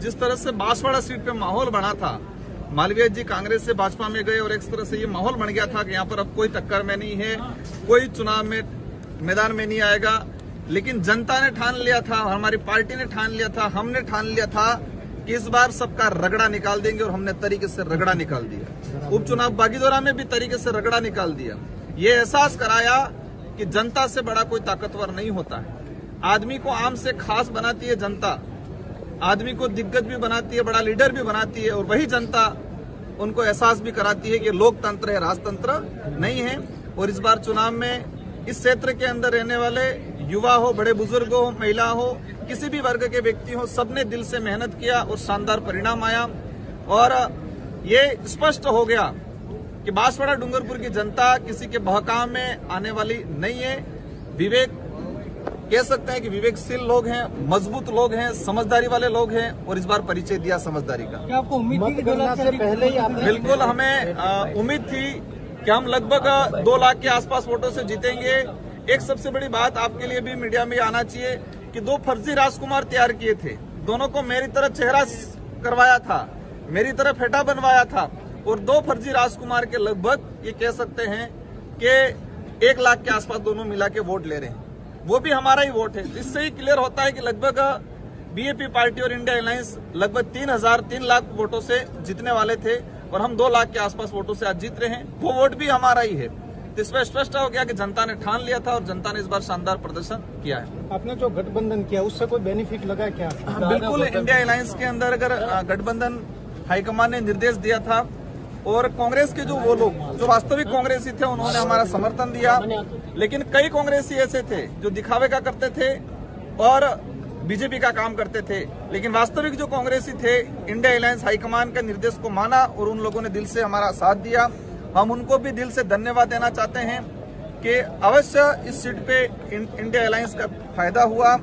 जिस तरह से बांसवाड़ा सीट पे माहौल बना था, मालवीय जी कांग्रेस से भाजपा में गए और एक तरह से ये माहौल बन गया था कि यहाँ पर अब कोई टक्कर में नहीं है, कोई चुनाव में मैदान में नहीं आएगा। लेकिन जनता ने ठान लिया था, हमारी पार्टी ने ठान लिया था, हमने ठान लिया था कि इस बार सबका रगड़ा निकाल देंगे और हमने तरीके से रगड़ा निकाल दिया। उपचुनाव बागीदोरा में भी तरीके से रगड़ा निकाल दिया। ये एहसास कराया कि जनता से बड़ा कोई ताकतवर नहीं होता है। आदमी को आम से खास बनाती है जनता, आदमी को दिग्गज भी बनाती है, बड़ा लीडर भी बनाती है, और वही जनता उनको एहसास भी कराती है कि लोकतंत्र है, राजतंत्र नहीं है। और इस बार चुनाव में इस क्षेत्र के अंदर रहने वाले युवा हो, बड़े बुजुर्ग हो, महिला हो, किसी भी वर्ग के व्यक्ति हो, सबने दिल से मेहनत किया और शानदार परिणाम आया। और ये स्पष्ट हो गया कि बांसवाड़ा डूंगरपुर की जनता किसी के बहकाव में आने वाली नहीं है। विवेक कह सकते हैं कि विवेकशील लोग हैं, मजबूत लोग हैं, समझदारी वाले लोग हैं, और इस बार परिचय दिया समझदारी का। क्या आपको उम्मीद थी कि 2 लाख से पहले ही आपने? बिल्कुल, हमें उम्मीद थी कि हम लगभग 2 लाख के आसपास वोटों से जीतेंगे। एक सबसे बड़ी बात आपके लिए भी मीडिया में आना चाहिए कि 2 फर्जी राजकुमार तैयार किए थे। दोनों को मेरी तरह चेहरा करवाया था, मेरी तरह फेटा बनवाया था, और 2 फर्जी राजकुमार के लगभग ये कह सकते हैं कि 1 लाख के आसपास दोनों मिला के वोट ले रहे हैं। वो भी हमारा ही वोट है। इससे ही क्लियर होता है कि लगभग बीएपी पार्टी और इंडिया अलायंस लगभग 3 लाख वोटों से जीतने वाले थे, और हम 2 लाख के आसपास वोटों से आज जीत रहे हैं। वो वोट भी हमारा ही है। तो इसमें स्पष्ट हो गया कि जनता ने ठान लिया था और जनता ने इस बार शानदार प्रदर्शन किया है। आपने जो गठबंधन किया उससे कोई बेनिफिट लगा क्या? बिल्कुल, इंडिया अलायंस के अंदर अगर गठबंधन हाईकमान ने निर्देश दिया था, और कांग्रेस के जो वो लोग जो वास्तविक कांग्रेसी थे उन्होंने हमारा समर्थन दिया। लेकिन कई कांग्रेसी ऐसे थे जो दिखावे का करते थे और बीजेपी का काम करते थे। लेकिन वास्तविक जो कांग्रेसी थे, इंडिया अलायंस हाईकमान के निर्देश को माना और उन लोगों ने दिल से हमारा साथ दिया। हम उनको भी दिल से धन्यवाद देना चाहते हैं कि अवश्य इस सीट पे इंडिया अलायंस का फायदा हुआ,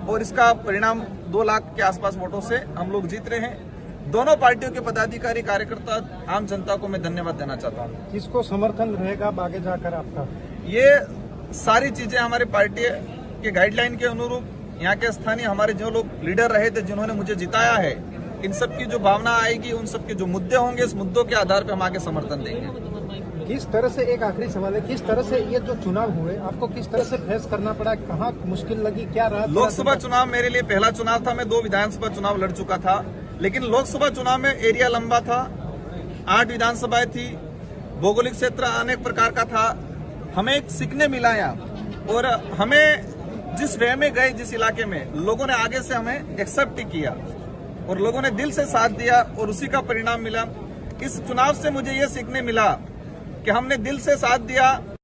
और इसका परिणाम 2 लाख के आसपास वोटों से हम लोग जीत रहे हैं। दोनों पार्टियों के पदाधिकारी, कार्यकर्ता, आम जनता को मैं धन्यवाद देना चाहता हूँ। किसको समर्थन रहेगा आगे जाकर आपका? ये सारी चीजें हमारे पार्टी के गाइडलाइन के अनुरूप, यहाँ के स्थानीय हमारे जो लोग लीडर रहे थे, जिन्होंने मुझे जिताया है, इन सब की जो भावना आएगी, उन सब के जो मुद्दे होंगे, इस मुद्दों के आधार पर हम आगे समर्थन देंगे। किस तरह से, एक आखिरी सवाल है, किस तरह से ये जो चुनाव हुए आपको किस तरह से फेस करना पड़ा? कहाँ मुश्किल लगी, क्या रहा? लोकसभा चुनाव मेरे लिए पहला चुनाव था। मैं 2 विधानसभा चुनाव लड़ चुका था, लेकिन लोकसभा चुनाव में एरिया लंबा था, 8 विधानसभाएं थी, भौगोलिक क्षेत्र अनेक प्रकार का था। हमें एक सीखने मिला यहाँ, और हमें जिस वे में गए, जिस इलाके में, लोगों ने आगे से हमें एक्सेप्ट किया और लोगों ने दिल से साथ दिया, और उसी का परिणाम मिला। इस चुनाव से मुझे ये सीखने मिला कि हमने दिल से साथ दिया,